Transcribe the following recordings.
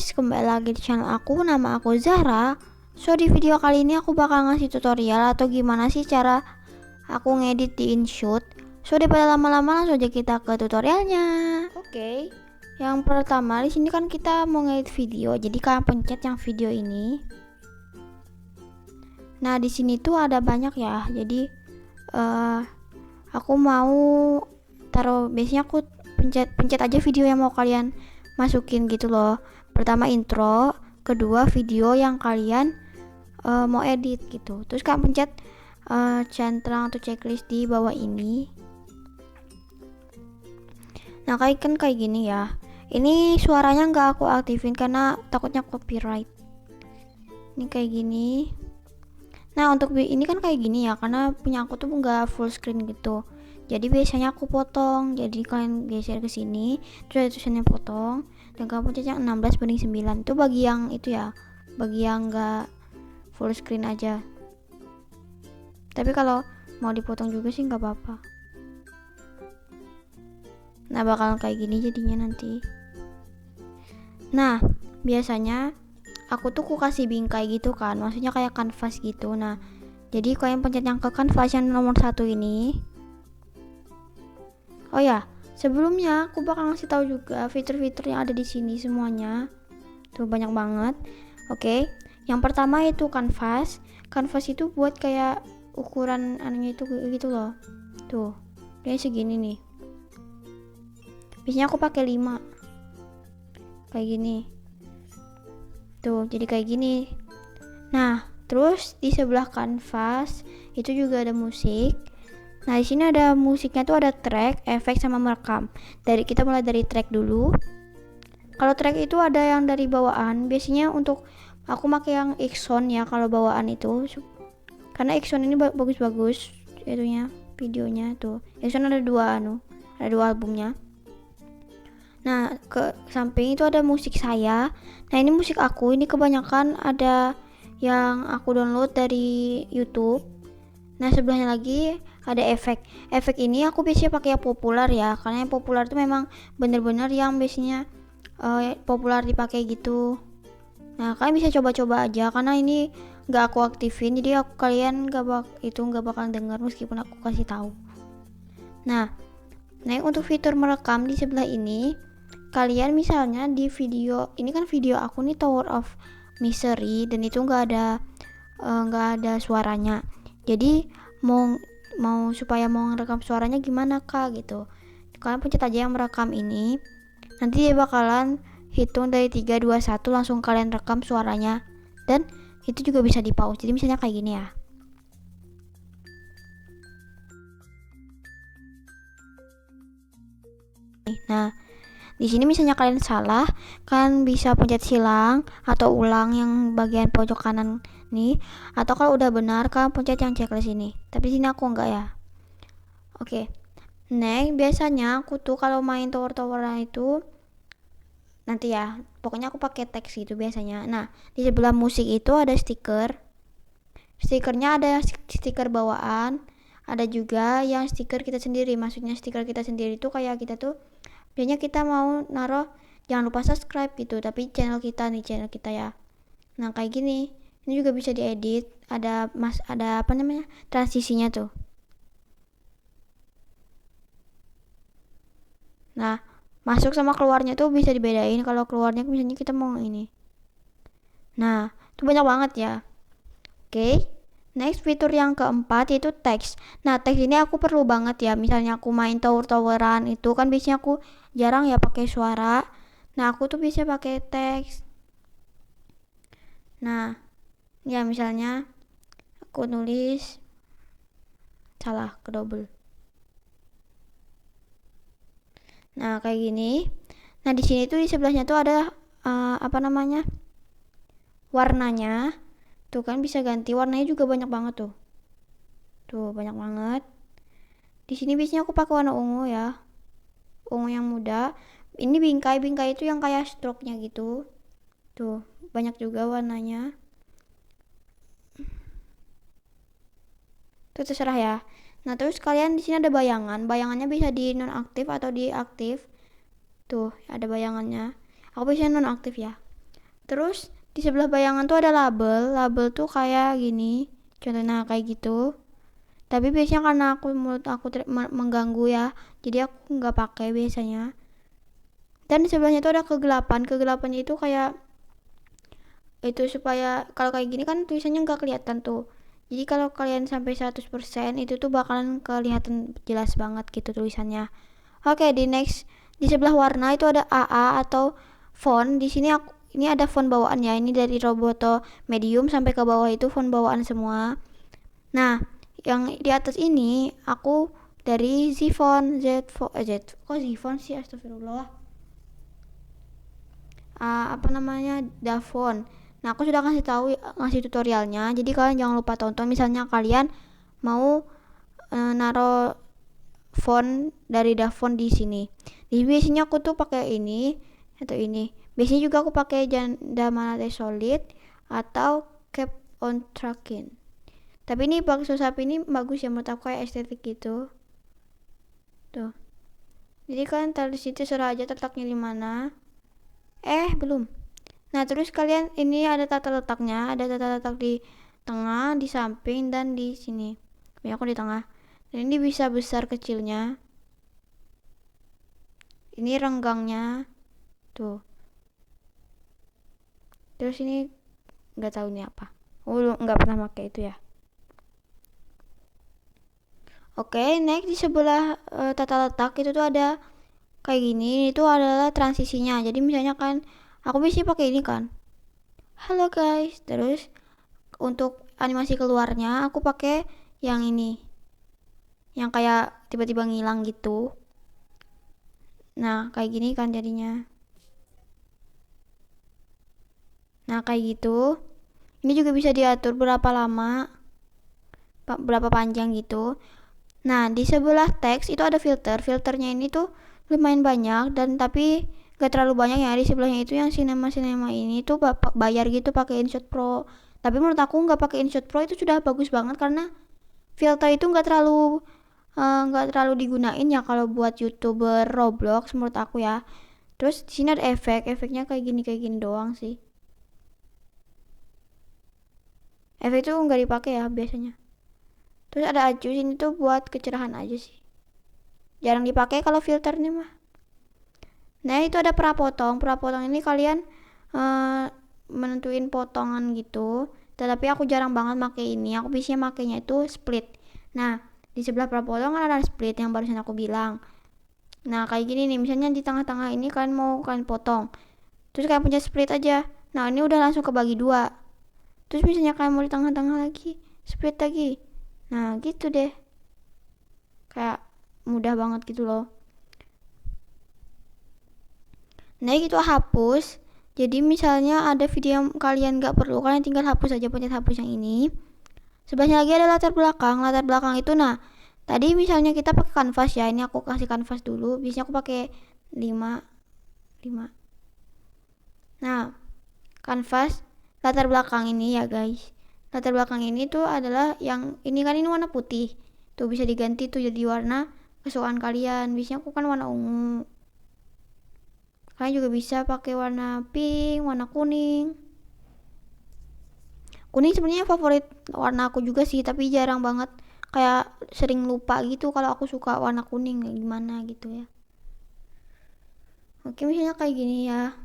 guys, kembali lagi di channel aku. Nama aku Zahra. So di video kali ini aku bakal ngasih tutorial atau gimana sih cara aku ngedit di InShot. So daripada lama-lama langsung aja kita ke tutorialnya. Oke. Yang pertama di sini kan kita mau ngedit video. Jadi kalian pencet yang video ini. Nah di sini tuh ada banyak ya. Jadi aku mau taruh, biasanya aku pencet aja video yang mau kalian masukin gitu loh. Pertama intro, kedua video yang kalian mau edit gitu. Terus kalian pencet centang atau checklist di bawah ini. Nah kayak gini ya. Ini suaranya nggak aku aktifin karena takutnya copyright. Ini kayak gini. Nah untuk ini kan kayak gini ya, karena punya aku tuh nggak full screen gitu. Jadi biasanya aku potong. Jadi kalian geser ke sini, terus ada tulisannya potong, dan kamu pencet yang 16:9. Itu bagi yang itu ya, bagi yang nggak full screen aja. Tapi kalau mau dipotong juga sih nggak apa-apa. Nah bakalan kayak gini jadinya nanti. Nah biasanya aku tuh kasih bingkai gitu kan, maksudnya kayak kanvas gitu. Nah jadi kalian pencet yang ke kanvas yang nomor 1 ini. Oh ya, sebelumnya aku bakal ngasih tahu juga fitur-fitur yang ada di sini semuanya. Tuh banyak banget. Oke. Yang pertama itu kanvas. Kanvas itu buat kayak ukuran anunya itu gitu loh. Tuh. Dia segini nih. Biasanya aku pakai 5. Kayak gini. Tuh, jadi kayak gini. Nah, terus di sebelah kanvas itu juga ada musik. Nah di sini ada musiknya tuh, ada track, efek sama merekam. Kita mulai dari track dulu. Kalau track itu ada yang dari bawaan. Biasanya untuk aku pakai yang Xone ya kalau bawaan itu. Karena Xone ini bagus-bagus itunya, videonya tuh. Xone ada dua albumnya. Nah ke samping itu ada musik saya. Nah ini musik aku, ini kebanyakan ada yang aku download dari YouTube. Nah sebelahnya lagi ada efek. Efek ini aku biasanya pakai yang populer ya, karena yang populer itu memang bener-bener yang biasanya populer dipakai gitu. Nah kalian bisa coba-coba aja, karena ini nggak aku aktifin, jadi kalian nggak bakal dengar meskipun aku kasih tahu. Nah untuk fitur merekam di sebelah ini, kalian misalnya di video ini kan video aku nih Tower of Misery, dan itu nggak ada suaranya. Jadi mau supaya mau ngerekam suaranya gimana kak gitu, kalian pencet aja yang merekam ini. Nanti dia bakalan hitung dari 3, 2, 1, langsung kalian rekam suaranya. Dan itu juga bisa di pause. Jadi misalnya kayak gini ya. Nah di sini misalnya kalian salah, kalian bisa pencet silang atau ulang yang bagian pojok kanan nih. Atau kalau udah benar, kalian pencet yang checklist ini. Tapi sini aku enggak ya. Oke. Next, biasanya aku tuh kalau main tower-toweran itu nanti ya, pokoknya aku pakai teks gitu biasanya. Nah, di sebelah musik itu ada stiker. Stikernya ada stiker bawaan, ada juga yang stiker kita sendiri. Maksudnya stiker kita sendiri itu kayak kita tuh biasanya kita mau naruh jangan lupa subscribe gitu, tapi channel kita ya. Nah kayak gini, ini juga bisa diedit. Ada apa namanya, transisinya tuh. Nah masuk sama keluarnya tuh bisa dibedain. Kalau keluarnya misalnya kita mau ini, nah itu banyak banget ya. Oke. Next, fitur yang keempat yaitu teks. Nah teks ini aku perlu banget ya. Misalnya aku main tower-toweran itu kan biasanya aku jarang ya pakai suara. Nah aku tuh bisa pakai teks. Nah ya misalnya aku nulis salah ke double. Nah kayak gini. Nah di sini tuh di sebelahnya tuh ada apa namanya, warnanya. Tuh kan bisa ganti warnanya juga banyak banget tuh. Tuh banyak banget. Di sini biasanya aku pakai warna ungu ya. Ungu yang muda. Ini bingkai itu yang kayak stroke-nya gitu. Tuh, banyak juga warnanya. Itu terserah ya. Nah, terus kalian di sini ada bayangan. Bayangannya bisa di nonaktif atau di aktif. Tuh, ada bayangannya. Aku biasanya nonaktif ya. Terus di sebelah bayangan tuh ada label tuh kayak gini, contohnya kayak gitu. Tapi biasanya karena menurut aku mengganggu ya, jadi aku nggak pakai biasanya. Dan di sebelahnya tuh ada kegelapannya itu kayak itu supaya kalau kayak gini kan tulisannya nggak kelihatan tuh. Jadi kalau kalian sampai 100% itu tuh bakalan kelihatan jelas banget gitu tulisannya. Oke, di sebelah warna itu ada AA atau font. Di sini ini ada font bawaan ya. Ini dari Roboto medium sampai ke bawah itu font bawaan semua. Nah, yang di atas ini aku dari Zfont, kok Zfont sih, astagfirullah. Apa namanya, Dafont. Nah, aku sudah ngasih tutorialnya. Jadi kalian jangan lupa tonton. Misalnya kalian mau naro font dari Dafont di sini. Di biasanya aku tuh pakai ini atau ini. Biasanya juga aku pakai Damanate Solid atau Cap on Tracking. Tapi ini ini bagus ya, menurut aku kayak estetik gitu. Tuh. Jadi kalian taruh di situ, serah aja letaknya di mana. Belum. Nah, terus kalian ini ada tata letaknya, ada tata letak di tengah, di samping, dan di sini. Ini aku di tengah. Dan ini bisa besar kecilnya. Ini renggangnya. Tuh. Terus ini nggak tahu ini apa. Nggak pernah pakai itu ya. Oke, next di sebelah tata letak itu tuh ada kayak gini. Itu adalah transisinya. Jadi misalnya kan aku bisa pakai ini kan. Halo guys. Terus untuk animasi keluarnya aku pakai yang ini. Yang kayak tiba-tiba ngilang gitu. Nah, kayak gini kan jadinya. Nah, kayak gitu. Ini juga bisa diatur berapa lama, berapa panjang gitu. Nah, di sebelah teks itu ada filternya ini tuh lumayan banyak, dan tapi gak terlalu banyak ya. Di sebelahnya itu yang sinema ini tuh bayar gitu pakai InShot Pro. Tapi menurut aku nggak pakai InShot Pro itu sudah bagus banget, karena filter itu nggak terlalu digunain ya kalau buat YouTuber Roblox menurut aku ya. Terus di sini ada efeknya kayak gini doang sih. Efek itu nggak dipakai ya biasanya. Terus ada adjust, ini tuh buat kecerahan aja sih. Jarang dipakai kalau filternya mah. Nah, itu ada prapotong ini kalian menentuin potongan gitu. Tetapi aku jarang banget pakai ini. Aku biasanya makainya itu split. Nah, di sebelah prapotong kan ada split yang barusan aku bilang. Nah, kayak gini nih, misalnya di tengah-tengah ini kalian potong. Terus kalian punya split aja. Nah, ini udah langsung kebagi dua. Terus misalnya kalian mau di tengah-tengah lagi, split lagi. Nah, gitu deh. Kayak mudah banget gitu loh. Nah, gitu hapus. Jadi misalnya ada video yang kalian gak perlu, kalian tinggal hapus aja, pencet hapus yang ini. Sebelahnya lagi ada latar belakang. Latar belakang itu, nah, tadi misalnya kita pakai kanvas ya. Ini aku kasih kanvas dulu. Biasanya aku pakai 5. Nah, kanvas latar belakang ini ya guys. Latar belakang ini tuh adalah yang ini kan, ini warna putih. Tuh bisa diganti tuh jadi warna kesukaan kalian. Biasanya aku kan warna ungu. Kalian juga bisa pakai warna pink, warna kuning. Kuning sebenarnya favorit warna aku juga sih, tapi jarang banget. Kayak sering lupa gitu kalau aku suka warna kuning gimana gitu ya. Oke, misalnya kayak gini ya.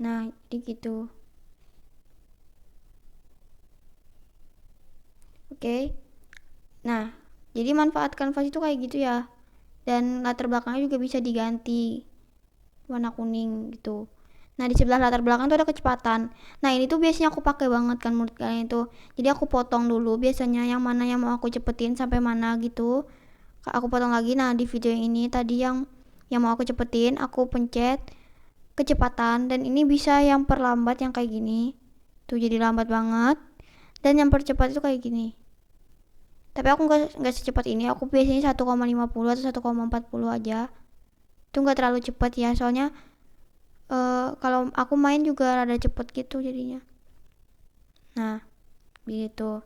Nah, jadi gitu. Oke. Nah, jadi manfaat kanvas itu kayak gitu ya. Dan latar belakangnya juga bisa diganti warna kuning gitu. Nah, di sebelah latar belakang tuh ada kecepatan. Nah, ini tuh biasanya aku pakai banget kan menurut kalian itu. Jadi aku potong dulu biasanya yang mana yang mau aku cepetin sampai mana gitu. Aku potong lagi. Nah, di video ini tadi yang mau aku cepetin, aku pencet kecepatan, dan ini bisa yang perlambat yang kayak gini. Tuh jadi lambat banget. Dan yang percepat itu kayak gini. Tapi aku nggak secepat ini. Aku biasanya 1,50 atau 1,40 aja. Itu nggak terlalu cepat ya, soalnya kalau aku main juga rada cepet gitu jadinya. Nah, begitu.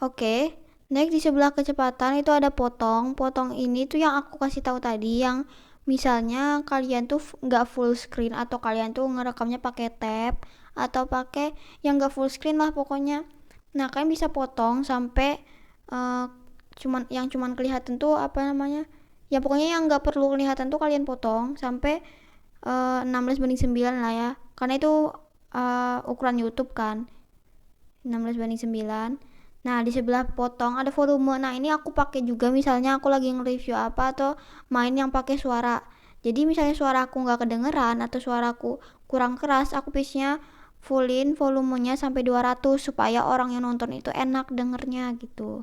Oke, next di sebelah kecepatan itu ada potong. Potong ini tuh yang aku kasih tahu tadi, yang misalnya kalian tuh nggak full screen atau kalian tuh ngerekamnya pakai tab atau pakai yang nggak full screen lah pokoknya. Nah kalian bisa potong sampai cuman kelihatan tuh apa namanya ya, pokoknya yang nggak perlu kelihatan tuh kalian potong sampai 16:9 lah ya, karena itu ukuran YouTube kan, 16:9. Nah di sebelah potong ada volume. Nah ini aku pakai juga misalnya aku lagi nge-review apa atau main yang pakai suara. Jadi misalnya suara aku nggak kedengeran atau suaraku kurang keras, aku biasanya fullin volumenya sampai 200 supaya orang yang nonton itu enak dengernya gitu.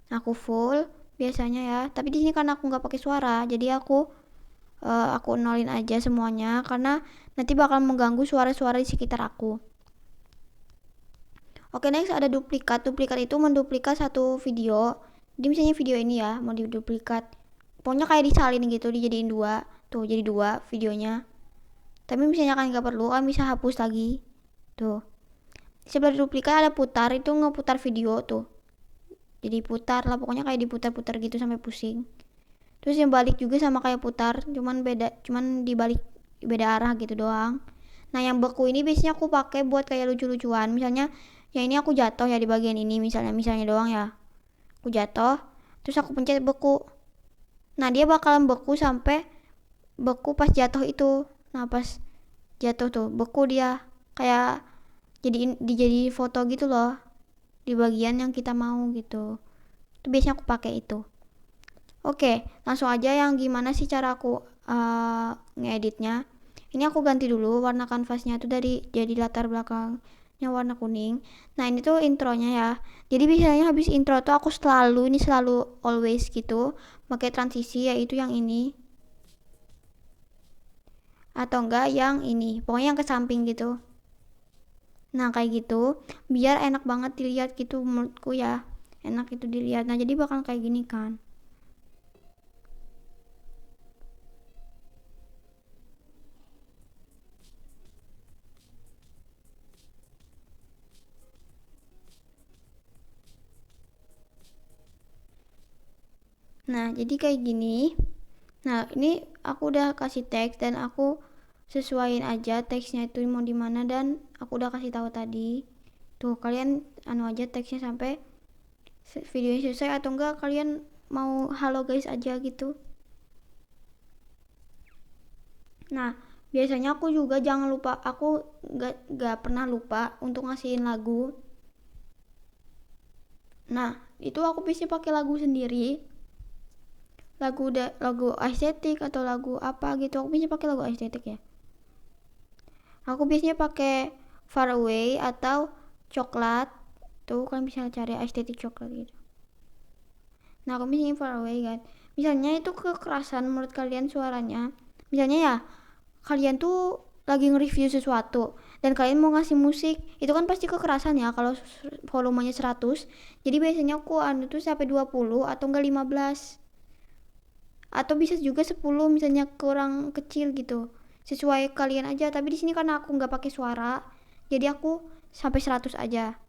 Aku full biasanya ya, tapi di sini karena aku nggak pakai suara, jadi aku nolin aja semuanya karena nanti bakal mengganggu suara-suara di sekitar aku. Oke, next ada duplikat. Duplikat itu menduplikat satu video. Jadi misalnya video ini ya mau diduplikat, pokoknya kayak disalin gitu, dijadiin dua. Tuh jadi dua videonya. Tapi misalnya kan nggak perlu, kan bisa hapus lagi. Tuh. Sebelah duplikat ada putar, itu ngeputar video tuh. Jadi putar lah, pokoknya kayak diputar-putar gitu sampai pusing. Terus yang balik juga sama kayak putar, cuman dibalik beda arah gitu doang. Nah yang beku ini biasanya aku pakai buat kayak lucu-lucuan. Misalnya ya ini aku jatuh ya di bagian ini, misalnya doang ya, aku jatuh terus aku pencet beku. Nah dia bakalan beku sampai beku pas jatuh itu. Nah pas jatuh tuh beku dia, kayak jadi foto gitu loh di bagian yang kita mau gitu. Itu biasanya aku pakai itu. Oke, langsung aja yang gimana sih cara aku ngeditnya. Ini aku ganti dulu warna kanvasnya tuh dari jadi latar belakangnya warna kuning. Nah ini tuh intronya ya. Jadi biasanya habis intro tuh aku selalu always gitu pakai transisi, yaitu yang ini atau enggak yang ini, pokoknya yang ke samping gitu. Nah kayak gitu biar enak banget dilihat gitu, menurutku ya enak itu dilihat. Nah jadi bakal kayak gini kan. Nah jadi kayak gini. Nah ini aku udah kasih teks dan aku sesuaiin aja teksnya itu mau di mana, dan aku udah kasih tahu tadi. Tuh kalian aja teksnya sampai videonya selesai, atau enggak kalian mau halo guys aja gitu. Nah biasanya aku juga jangan lupa, aku gak pernah lupa untuk ngasihin lagu. Nah itu aku biasanya pakai lagu sendiri, lagu estetik atau lagu apa gitu. Aku biasanya pakai lagu estetik ya. Aku biasanya pakai Far Away atau Coklat. Tuh kan bisa cari estetik coklat gitu. Nah aku misalnya Far Away kan, misalnya itu kekerasan menurut kalian suaranya, misalnya ya kalian tuh lagi nge-review sesuatu dan kalian mau ngasih musik, itu kan pasti kekerasan ya kalau volumenya 100. Jadi biasanya aku tuh sampai 20 atau enggak 15, atau bisa juga 10 misalnya kurang kecil gitu, sesuai kalian aja. Tapi di sini karena aku nggak pakai suara, jadi aku sampai 100 aja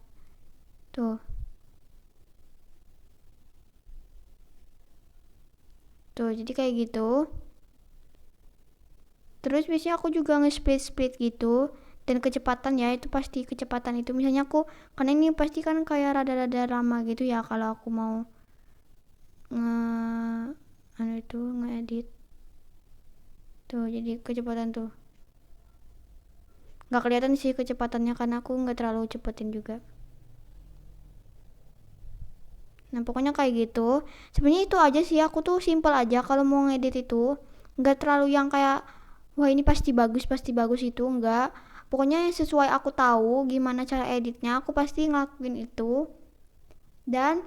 tuh. Jadi kayak gitu. Terus biasanya aku juga nge-split gitu, dan kecepatan ya itu pasti kecepatan itu. Misalnya aku, karena ini pasti kan kayak rada-rada lama gitu ya kalau aku mau ngedit tuh, jadi kecepatan tuh nggak kelihatan sih kecepatannya karena aku nggak terlalu cepetin juga. Nah pokoknya kayak gitu. Sebenarnya itu aja sih, aku tuh simple aja kalau mau ngedit itu, nggak terlalu yang kayak wah ini pasti bagus itu, enggak. Pokoknya sesuai aku tahu gimana cara editnya, aku pasti ngelakuin itu. Dan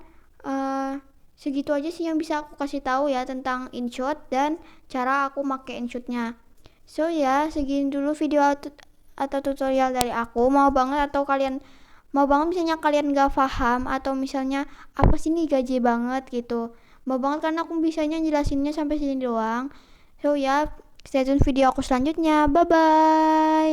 segitu aja sih yang bisa aku kasih tahu ya tentang InShot dan cara aku make InShotnya. So ya segini dulu video atau tutorial dari aku. Mau banget misalnya kalian gak paham atau misalnya apa sih nih gaji banget gitu, mau banget karena aku bisanya jelasinnya sampai sini doang. So ya stay tune video aku selanjutnya. Bye bye.